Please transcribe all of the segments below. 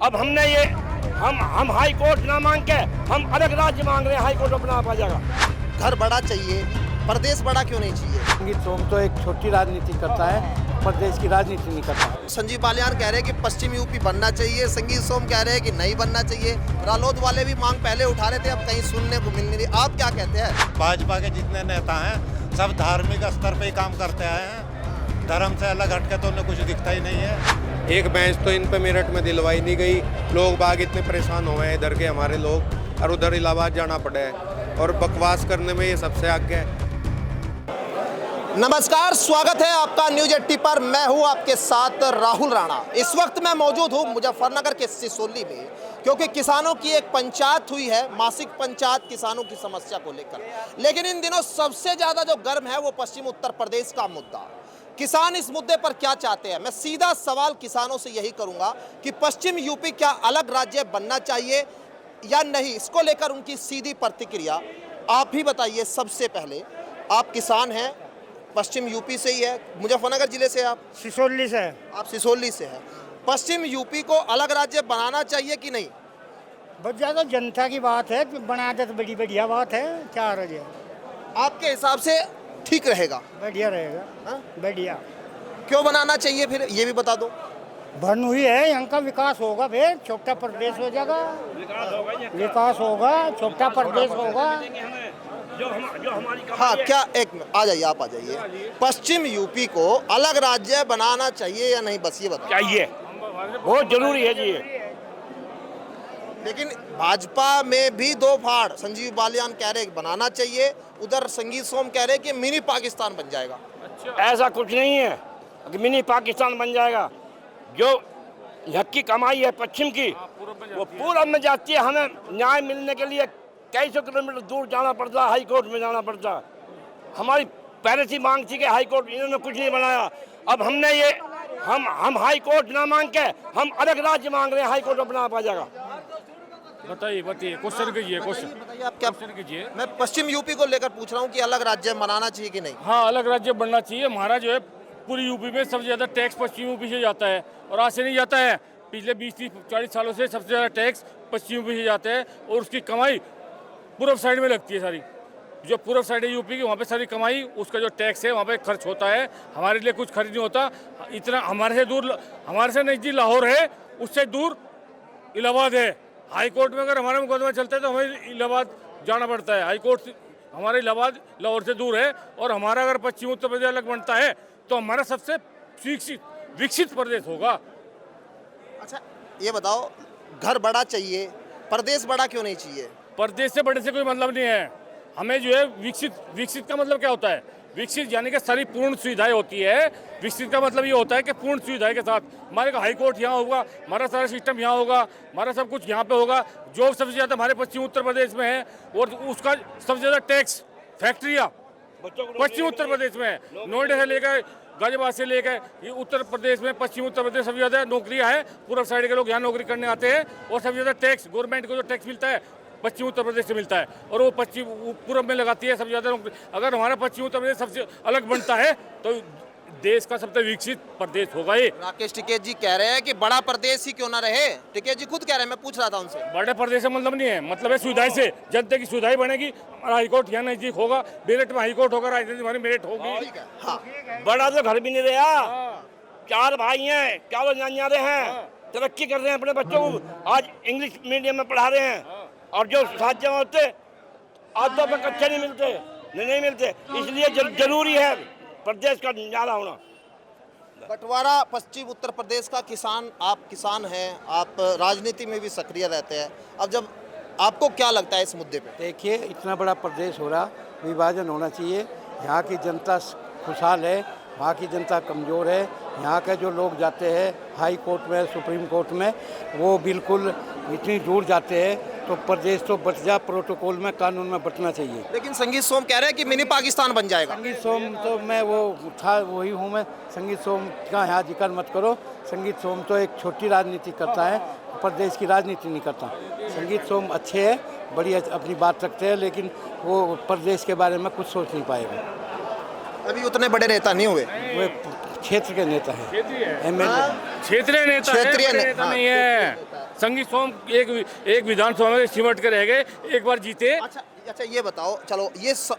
अब हमने ये हम हाई कोर्ट ना मांग के हम अलग राज्य मांग रहे हैं। हाई कोर्ट अपना आ जाएगा। घर बड़ा चाहिए, प्रदेश बड़ा क्यों नहीं चाहिए? संगीत सोम तो एक छोटी राजनीति करता है, प्रदेश की राजनीति नहीं करता। संजीव बालियान कह रहे हैं कि पश्चिम यूपी बनना चाहिए, संगीत सोम कह रहे हैं कि नहीं बनना चाहिए। रालोद वाले भी मांग पहले उठा रहे थे, अब कहीं सुनने को मिल नहीं रही। आप क्या कहते हैं? भाजपा के जितने नेता हैं सब धार्मिक स्तर पे ही काम करते आए हैं। धर्म से अलग हटके तो उन्हें कुछ दिखता ही नहीं है। एक बेंच तो इन पे मेरठ में दिलवाई नहीं गई। लोग बाग इतने परेशान हुए हैं इधर के हमारे लोग, और उधर इलाहाबाद जाना पड़े है, और बकवास करने में ये सबसे आगे है। नमस्कार, स्वागत है आपका न्यूज 80 पर। मैं हूं आपके साथ राहुल राणा। इस वक्त मैं मौजूद हूं मुजफ्फरनगर के सिसोली में, क्योंकि किसानों की एक पंचायत हुई है, मासिक पंचायत किसानों की समस्या को लेकर। लेकिन इन दिनों सबसे ज्यादा जो गर्म है वो पश्चिम उत्तर प्रदेश का मुद्दा। किसान इस मुद्दे पर क्या चाहते हैं? मैं सीधा सवाल किसानों से यही करूंगा कि पश्चिम यूपी क्या अलग राज्य बनना चाहिए या नहीं, इसको लेकर उनकी सीधी प्रतिक्रिया आप ही बताइए। सबसे पहले, आप किसान हैं, पश्चिम यूपी से ही है, मुजफ्फरनगर जिले से आप? सिसोली से। आप सिसोली से हैं। पश्चिम यूपी को अलग राज्य बनाना चाहिए कि नहीं? बहुत ज़्यादा जनता की बात है, बना दे तो बड़ी बढ़िया बात है। क्या राज्य आपके हिसाब से ठीक रहेगा? बढ़िया रहेगा। हाँ? बढ़िया। क्यों बनाना चाहिए फिर ये भी बता दो। बन हुई है, यहाँ का विकास होगा, फिर छोटा प्रदेश हो जाएगा। विकास होगा, छोटा प्रदेश होगा। हाँ, क्या एक मिनट, आ जाइए, आप आ जाइए। पश्चिम यूपी को अलग राज्य बनाना चाहिए या नहीं, बस ये बताओ। चाहिए, बहुत जरूरी है जी। लेकिन भाजपा में भी दो फाड़, संजीव बालियान कह रहे हैं कि बनाना चाहिए, उधर संगीत सोम कह रहे हैं कि मिनी पाकिस्तान बन जाएगा। ऐसा कुछ नहीं है कि मिनी पाकिस्तान बन जाएगा। जो यहाँ की कमाई है पश्चिम की, वो पूरब में जाती है। हमें न्याय मिलने के लिए कई सौ किलोमीटर दूर जाना पड़ता है, हाई कोर्ट में जाना पड़ता है। हमारी पहले से मांग थी कि हाई कोर्ट, इन्होंने कुछ नहीं बनाया। अब हमने ये हम हाई कोर्ट ना मांग के हम अलग राज्य मांग रहे हैं। हाई कोर्ट अपना आप आ जाएगा। बताइए क्वेश्चन कीजिए। बताइए आप क्या क्वेश्चन कीजिए। मैं पश्चिम यूपी को लेकर पूछ रहा हूँ कि अलग राज्य बनाना चाहिए कि नहीं? हाँ, अलग राज्य बनना चाहिए। हमारा जो है पूरी यूपी में सबसे ज़्यादा टैक्स पश्चिम यूपी से जाता है, और आज से नहीं जाता है। पिछले 20-30-40 सालों से सबसे ज़्यादा टैक्स पश्चिम यूपी से जाता है, और उसकी कमाई पूर्व साइड में लगती है सारी। जो पूर्व साइड है यूपी की, वहाँ पे सारी कमाई, उसका जो टैक्स है वहाँ पे खर्च होता है। हमारे लिए कुछ खर्च नहीं होता। इतना हमारे से नज़दीक लाहौर है, उससे दूर इलाहाबाद है। हाई कोर्ट में अगर हमारा मुकदमा चलता है तो हमें इलाहाबाद जाना पड़ता है। हाई कोर्ट हमारे इलाहाबाद लाहौर से दूर है, और हमारा अगर पश्चिम उत्तर प्रदेश अलग बनता है तो हमारा सबसे विकसित प्रदेश होगा। अच्छा, ये बताओ, घर बड़ा चाहिए, प्रदेश बड़ा क्यों नहीं चाहिए? प्रदेश से बड़े से कोई मतलब नहीं है। हमें जो है विकसित का मतलब क्या होता है? विकसित यानी कि सारी पूर्ण सुविधाएं होती है। विकसित का मतलब ये होता है कि पूर्ण सुविधाएं के साथ हमारे हाई कोर्ट यहाँ होगा, हमारा सारा सिस्टम यहाँ होगा, हमारा सब कुछ यहाँ पे होगा। जो सबसे ज़्यादा हमारे पश्चिम उत्तर प्रदेश में है, और उसका सबसे ज़्यादा टैक्स फैक्ट्रियाँ पश्चिम उत्तर प्रदेश में है। नोएडा से लेकर गाजियाबाद से लेकर ये उत्तर प्रदेश में, पश्चिम उत्तर प्रदेश सबसे ज़्यादा नौकरियाँ है। पूर्व साइड के लोग यहाँ नौकरी करने आते हैं, और सबसे ज़्यादा टैक्स गवर्नमेंट को जो टैक्स मिलता है पश्चिम उत्तर प्रदेश से मिलता है, और वो पश्चिम पूर्व में लगाती है सबसे ज़्यादा नौकरी। अगर हमारा पश्चिम उत्तर प्रदेश सबसे अलग बनता है तो देश का सबसे विकसित प्रदेश होगा ये। राकेश टिकैत जी कह रहे हैं कि बड़ा प्रदेश ही क्यों ना रहे। टिकैत जी खुद कह रहे हैं, मैं पूछ रहा था उनसे। बड़े प्रदेश से मतलब नहीं है, मतलब है सुविधाएं से। जनता की सुविधाएं बनेगी। हमारा हाईकोर्ट यहाँ नजदीक होगा, मेरठ में हाईकोर्ट होगा, राजधानी हमारी मेरठ होगी। हाँ, बड़ा तो घर भी नहीं रहा। 4 भाई हैं, चारों जाने हैं, तरक्की कर रहे हैं, अपने बच्चों को आज इंग्लिश मीडियम में पढ़ा रहे हैं। और जो साथ जमा होते आज तो हमें कच्चे नहीं मिलते। इसलिए जरूरी है प्रदेश का ज़्यादा होना। बंटवारा पश्चिम उत्तर प्रदेश का किसान, आप किसान हैं, आप राजनीति में भी सक्रिय रहते हैं। अब जब आपको क्या लगता है इस मुद्दे पे? देखिए, इतना बड़ा प्रदेश हो रहा, विभाजन होना चाहिए। यहाँ की जनता खुशहाल है, वहाँ की जनता कमज़ोर है। यहाँ के जो लोग जाते हैं हाई कोर्ट में, सुप्रीम कोर्ट में, वो बिल्कुल इतनी दूर जाते हैं, तो प्रदेश तो बच जा, प्रोटोकॉल में, कानून में बचना चाहिए। लेकिन संगीत सोम कह रहे हैं कि मिनी पाकिस्तान बन जाएगा। संगीत सोम तो मैं वही हूँ मैं। संगीत सोम का यहाँ जिक्र मत करो। संगीत सोम तो एक छोटी राजनीति करता है, प्रदेश की राजनीति नहीं करता। संगीत सोम अच्छे हैं, बड़ी अपनी बात रखते हैं, लेकिन वो प्रदेश के बारे में कुछ सोच नहीं पाएगा। अभी उतने बड़े नेता नहीं हुए। वे क्षेत्र के नेता हैं, एमएलए। क्षेत्रीय नेता है, क्षेत्रीय बड़े नेता नहीं है। संगीत सोम एक विधानसभा में सिमट के रह गए, एक बार जीते। अच्छा ये बताओ, चलो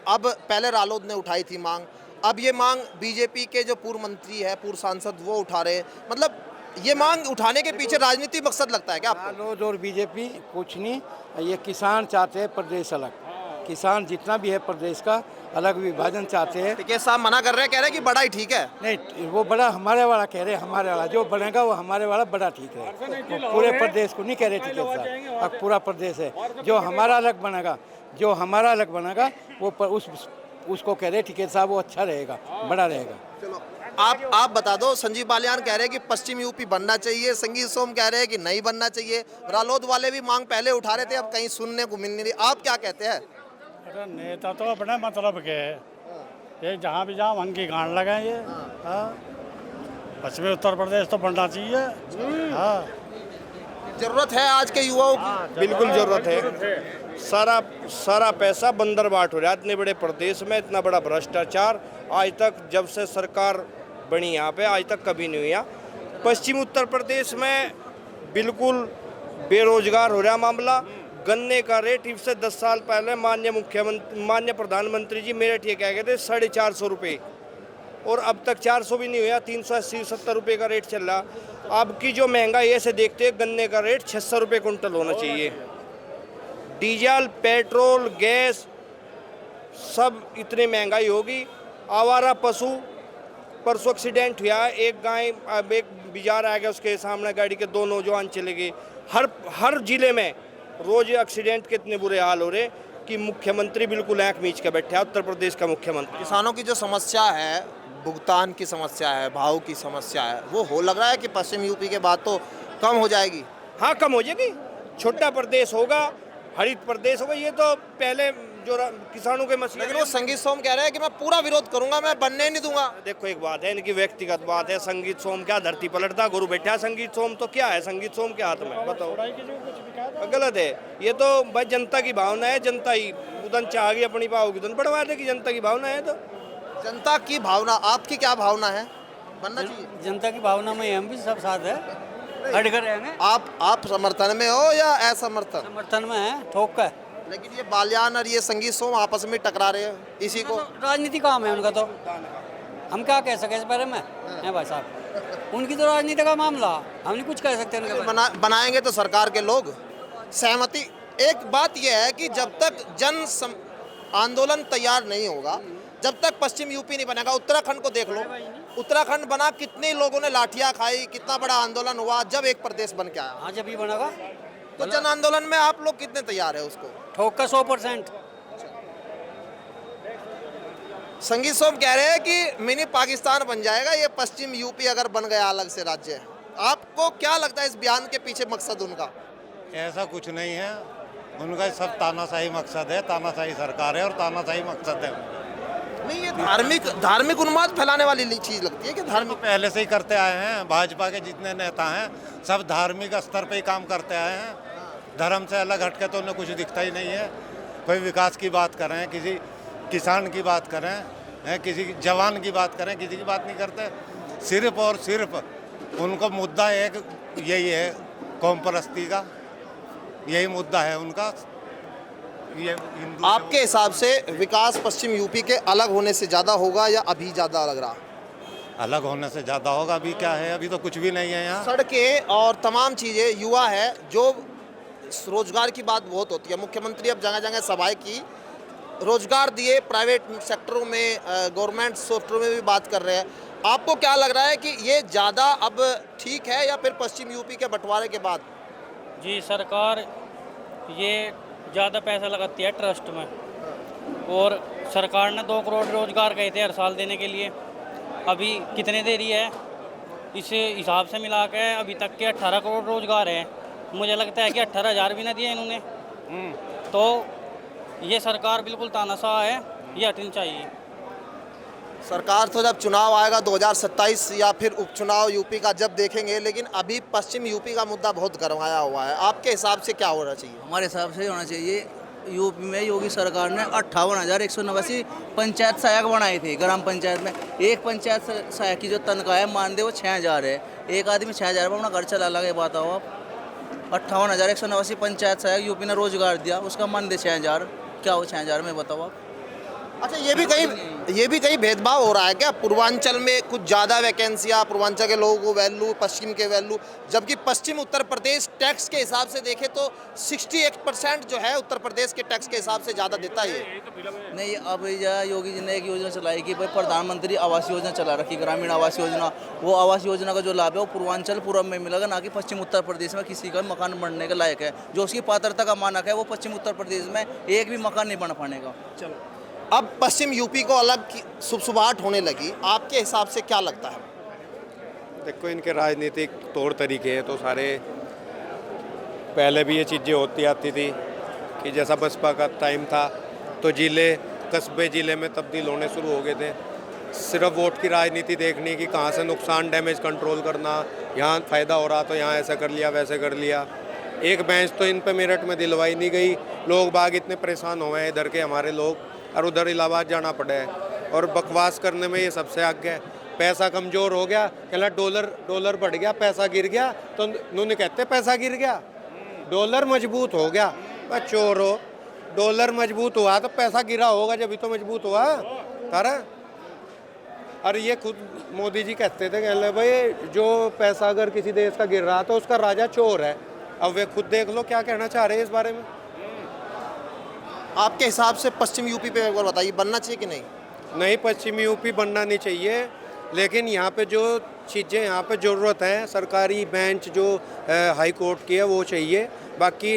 अब पहले रालोद ने उठाई थी मांग, अब ये मांग बीजेपी के जो पूर्व मंत्री है, पूर्व सांसद, वो उठा रहे हैं। मतलब ये मांग उठाने के पीछे राजनीतिक मकसद लगता है क्या आपको? रालोद और बीजेपी कुछ नहीं, ये किसान चाहते हैं प्रदेश अलग। किसान जितना भी है प्रदेश का अलग विभाजन चाहते हैं। टिकैत साहब मना कर रहे हैं, कह रहे हैं कि बड़ा ही ठीक है। नहीं, वो बड़ा हमारे वाला कह रहे हैं, हमारे वाला जो बनेगा वो हमारे वाला बड़ा ठीक है। वो पूरे प्रदेश को नहीं कह रहे टिकैत साहब, अब पूरा प्रदेश है। जो हमारा अलग बनेगा वो उसको कह रहे टिकैत साहब वो अच्छा रहेगा, बड़ा रहेगा। चलो आप बता दो। संजीव बालियान कह रहे हैं कि पश्चिम यूपी बनना चाहिए, संगीत सोम कह रहे हैं कि नहीं बनना चाहिए, रालोद वाले भी मांग पहले उठा रहे थे, अब कहीं सुनने को मिल नहीं रही। आप क्या कहते हैं? अरे नेता तो अपने मतलब के है, ये जहाँ भी जाओ मन की गांड लगाए ये। हाँ, पश्चिमी उत्तर प्रदेश तो बनना चाहिए। हाँ, जरूरत है आज के युवाओं की। बिल्कुल जरूरत है। सारा पैसा बंदर बाट हो रहा है इतने बड़े प्रदेश में, इतना बड़ा भ्रष्टाचार आज तक जब से सरकार बनी यहाँ पे आज तक कभी नहीं हुआ। पश्चिम उत्तर प्रदेश में बिल्कुल बेरोजगार हो रहा मामला। गन्ने का रेट इससे 10 साल पहले माननीय प्रधानमंत्री जी मेरठ ये कह गए थे 450 रुपये, और अब तक 400 भी नहीं हुआ, 380-70 रुपये का रेट चल रहा। अब की जो महंगाई है से देखते हैं गन्ने का रेट 600 रुपये कुंटल होना चाहिए। डीजल, पेट्रोल, गैस सब इतनी महंगाई होगी। आवारा पशु, परसों एक्सीडेंट हुआ, एक गाय अब एक बाजार आ गया, उसके सामने गाड़ी के 2 नौजवान चले गए। हर जिले में रोज एक्सीडेंट के इतने बुरे हाल हो रहे कि मुख्यमंत्री बिल्कुल आँख मीच के बैठे है, उत्तर प्रदेश का मुख्यमंत्री। किसानों की जो समस्या है, भुगतान की समस्या है, भाव की समस्या है, वो हो लग रहा है कि पश्चिम यूपी के बाद तो कम हो जाएगी। हाँ, कम हो जाएगी। छोटा प्रदेश होगा, हरित प्रदेश होगा। ये तो पहले जो किसानों के मसले, लेकिन वो संगीत सोम कह रहे हैं कि मैं पूरा विरोध करूंगा, मैं बनने नहीं दूंगा। देखो एक बात है, इनकी व्यक्तिगत बात है। संगीत सोम क्या धरती पलटता गुरु बैठा, संगीत सोम तो क्या है? संगीत सोम के हाथ में बताओ, गलत है। ये तो भाई जनता की भावना है, जनता ही उदन चाह गई अपनी भाव की उदन बढ़वा दे, कि जनता की भावना है। तो जनता की भावना, आपकी क्या भावना है? बनना चाहिए। जनता की भावना में हम भी सब साथ है, अड़कर रहेंगे। आप समर्थन में हो या असमर्थन? समर्थन में है, ठोक का। लेकिन ये बालियान और ये संगीत सोम आपस में टकरा रहे हैं इसी को। राजनीति काम है उनका, तो हम क्या कह सके इस बारे में? है भाई साहब, उनकी तो राजनीति का मामला, हम नहीं कुछ कह सकते उनके बारे में। बनाएंगे तो सरकार के लोग सहमति। एक बात यह है कि जब तक आंदोलन तैयार नहीं होगा, जब तक पश्चिम यूपी नहीं बनेगा। उत्तराखंड को देख लो, उत्तराखंड बना, कितने लोगों ने लाठियां खाई, कितना बड़ा आंदोलन हुआ जब एक प्रदेश बन के आया। हाँ, जब ये बनेगा तो जन आंदोलन में आप लोग कितने तैयार है उसको? ठोक का 100%। संगीत सोम कह रहे हैं कि मिनी पाकिस्तान बन जाएगा ये पश्चिम यूपी अगर बन गया अलग से राज्य। आपको क्या लगता है इस बयान के पीछे मकसद उनका? ऐसा कुछ नहीं है, उनका सब तानाशाही मकसद है, तानाशाही सरकार है और तानाशाही मकसद है। नहीं, ये धार्मिक उन्माद फैलाने वाली चीज लगती है कि धार्मिक पहले से ही करते आए हैं। भाजपा के जितने नेता हैं सब धार्मिक स्तर पे ही काम करते आए हैं। धर्म से अलग हटके तो उन्हें कुछ दिखता ही नहीं है। कोई विकास की बात करें, किसी किसान की बात करें, किसी जवान की बात करें, किसी की बात नहीं करते। सिर्फ और सिर्फ उनको मुद्दा एक यही है, कौम परस्ती का यही मुद्दा है उनका। ये आपके हिसाब से विकास पश्चिम यूपी के अलग होने से ज़्यादा होगा या अभी ज़्यादा लग रहा? अलग होने से ज़्यादा होगा। अभी क्या है, अभी तो कुछ भी नहीं है यहाँ। सड़कें और तमाम चीज़ें, युवा है, जो रोजगार की बात बहुत होती है। मुख्यमंत्री अब जगह जगह सभाएं की, रोजगार दिए, प्राइवेट सेक्टरों में, गवर्नमेंट सेक्टरों में भी बात कर रहे हैं। आपको क्या लग रहा है कि ये ज़्यादा अब ठीक है या फिर पश्चिम यूपी के बंटवारे के बाद? जी, सरकार ये ज़्यादा पैसा लगाती है ट्रस्ट में, और सरकार ने 2 करोड़ रोजगार कहे थे हर साल देने के लिए। अभी कितने दे रही है? इस हिसाब से मिला के अभी तक के 18 करोड़ रोजगार है। मुझे लगता है कि 18,000 भी ना दिए इन्होंने। तो ये सरकार बिल्कुल तानाशाह है, ये हटनी चाहिए। सरकार तो जब चुनाव आएगा 2027 या फिर उपचुनाव यूपी का जब देखेंगे, लेकिन अभी पश्चिम यूपी का मुद्दा बहुत गरमाया हुआ है। आपके हिसाब से क्या होना चाहिए? हमारे हिसाब से होना चाहिए यूपी में योगी सरकार ने 58,189 पंचायत सहायक बनाए थे ग्राम पंचायत में। एक पंचायत सहायक की जो तनख्वाह है मानदेय वो 6,000 है। एक आदमी 6,000 में अपना घर चला लगे, बताओ आप। 58,189 पंचायत सहायक यूपी ने रोजगार दिया, उसका मानदेय 6,000। क्या हो 6,000 में, बताओ आप। अच्छा, ये भी कहीं भेदभाव हो रहा है क्या? पूर्वांचल में कुछ ज़्यादा वैकेंसियाँ, पूर्वांचल के लोगों को वैल्यू, पश्चिम के वैल्यू, जबकि पश्चिम उत्तर प्रदेश टैक्स के हिसाब से देखें तो 68% जो है उत्तर प्रदेश के टैक्स के हिसाब से ज़्यादा देता है। नहीं, अब योगी जी ने एक योजना चलाई कि भाई प्रधानमंत्री आवास योजना चला रखी, ग्रामीण आवास योजना। वो आवास योजना का जो लाभ है वो पूर्वांचल पूर्व में मिलेगा, ना कि पश्चिम उत्तर प्रदेश में किसी का मकान बनने के लायक है। जो उसकी पात्रता का मानक है वो पश्चिम उत्तर प्रदेश में एक भी मकान नहीं बन पाएगा। चलो, अब पश्चिम यूपी को अलग सुबसुबाहट होने लगी, आपके हिसाब से क्या लगता है? देखो, इनके राजनीतिक तौर तरीके हैं तो सारे पहले भी ये चीज़ें होती आती थी कि जैसा बसपा का टाइम था तो ज़िले कस्बे ज़िले में तब्दील होने शुरू हो गए थे। सिर्फ वोट की राजनीति देखनी कि कहाँ से नुकसान डैमेज कंट्रोल करना, यहाँ फ़ायदा हो रहा तो यहाँ ऐसा कर लिया वैसे कर लिया। एक बेंच तो इन पे मेरठ में दिलवाई नहीं गई। लोग बाग इतने परेशान हुए हैं इधर के हमारे लोग, और उधर इलाहाबाद जाना पड़ा है। और बकवास करने में ये सबसे आगे है। पैसा कमज़ोर हो गया, कहला डॉलर बढ़ गया, पैसा गिर गया, तो उन्होंने कहते पैसा गिर गया। डॉलर मजबूत हो गया, बस चोर हो। डॉलर मजबूत हुआ तो पैसा गिरा होगा, जब भी तो मजबूत हुआ तारा। और ये खुद मोदी जी कहते थे, कहले भाई जो पैसा अगर किसी देश का गिर रहा तो उसका राजा चोर है। अब वे खुद देख लो क्या कहना चाह रहे हैं इस बारे में। आपके हिसाब से पश्चिम यूपी पे एक बार बताइए, बनना चाहिए कि नहीं? नहीं, पश्चिम यूपी बनना नहीं चाहिए, लेकिन यहाँ पे जो चीज़ें यहाँ पे ज़रूरत है, सरकारी बेंच जो हाई कोर्ट की है वो चाहिए। बाकी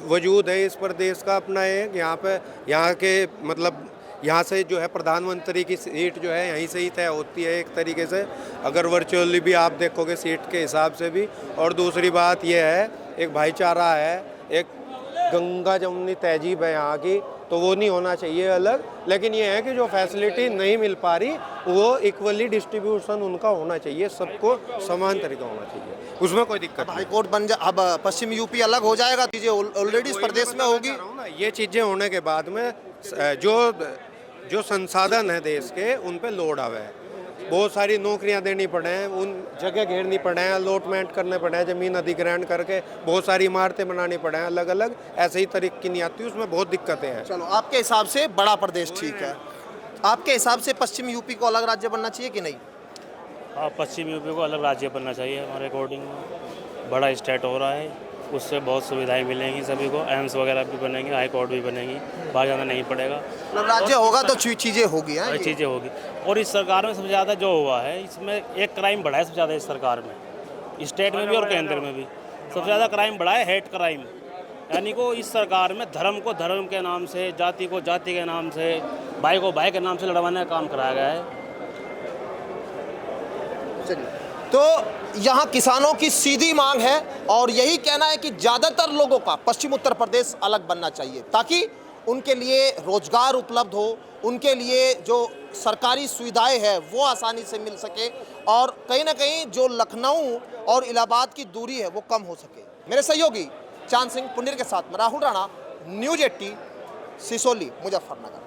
वजूद है इस प्रदेश का अपना एक, यहाँ पे यहाँ के मतलब यहाँ से जो है प्रधानमंत्री की सीट जो है यहीं से ही तय होती है एक तरीके से, अगर वर्चुअली भी आप देखोगे सीट के हिसाब से भी। और दूसरी बात यह है, एक भाईचारा है, एक गंगा जमुनी तहजीब है यहाँ की, तो वो नहीं होना चाहिए अलग। लेकिन ये है कि जो फैसिलिटी नहीं मिल पा रही वो इक्वली डिस्ट्रीब्यूशन उनका होना चाहिए, सबको समान तरीका होना चाहिए, उसमें कोई दिक्कत नहीं। हाई कोर्ट बन जा, अब पश्चिम यूपी अलग हो जाएगा, चीज़ें ऑलरेडी इस प्रदेश में होगी। ये चीज़ें होने के बाद में जो संसाधन है देश के उन पे लोड आवे है। बहुत सारी नौकरियां देनी पड़े हैं, उन जगह घेरनी पड़े हैं, अलॉटमेंट करने पड़े हैं, ज़मीन अधिग्रहण करके बहुत सारी इमारतें बनानी पड़े हैं अलग अलग। ऐसे ही तरीके की नहीं आती, उसमें बहुत दिक्कतें हैं। चलो, आपके हिसाब से बड़ा प्रदेश ठीक है, आपके हिसाब से पश्चिम यूपी को अलग राज्य बनना चाहिए कि नहीं? हाँ, पश्चिम यूपी को अलग राज्य बनना चाहिए हमारे अकॉर्डिंग। बड़ा स्टेट हो रहा है, उससे बहुत सुविधाएं मिलेंगी सभी को, एम्स वगैरह भी बनेंगे, हाई कोर्ट भी बनेंगी, बाहर जाना नहीं पड़ेगा। मतलब राज्य होगा तो चीज़ें होगी, हैं चीज़ें होगी। और इस सरकार में सबसे ज़्यादा जो हुआ है, इसमें एक क्राइम बढ़ा है सबसे ज़्यादा इस सरकार में, स्टेट में भी और केंद्र में भी सबसे ज़्यादा क्राइम बढ़ा है, हेट क्राइम। यानी को इस सरकार में धर्म को धर्म के नाम से, जाति को जाति के नाम से, भाई को भाई के नाम से लड़वाने का काम कराया गया है। चलिए, तो यहाँ किसानों की सीधी मांग है और यही कहना है कि ज़्यादातर लोगों का पश्चिम उत्तर प्रदेश अलग बनना चाहिए, ताकि उनके लिए रोजगार उपलब्ध हो, उनके लिए जो सरकारी सुविधाएं हैं वो आसानी से मिल सके, और कहीं ना कहीं जो लखनऊ और इलाहाबाद की दूरी है वो कम हो सके। मेरे सहयोगी चांद सिंह पुनीर के साथ में राहुल राणा, न्यूज़ 80, सिसोली, मुजफ्फरनगर।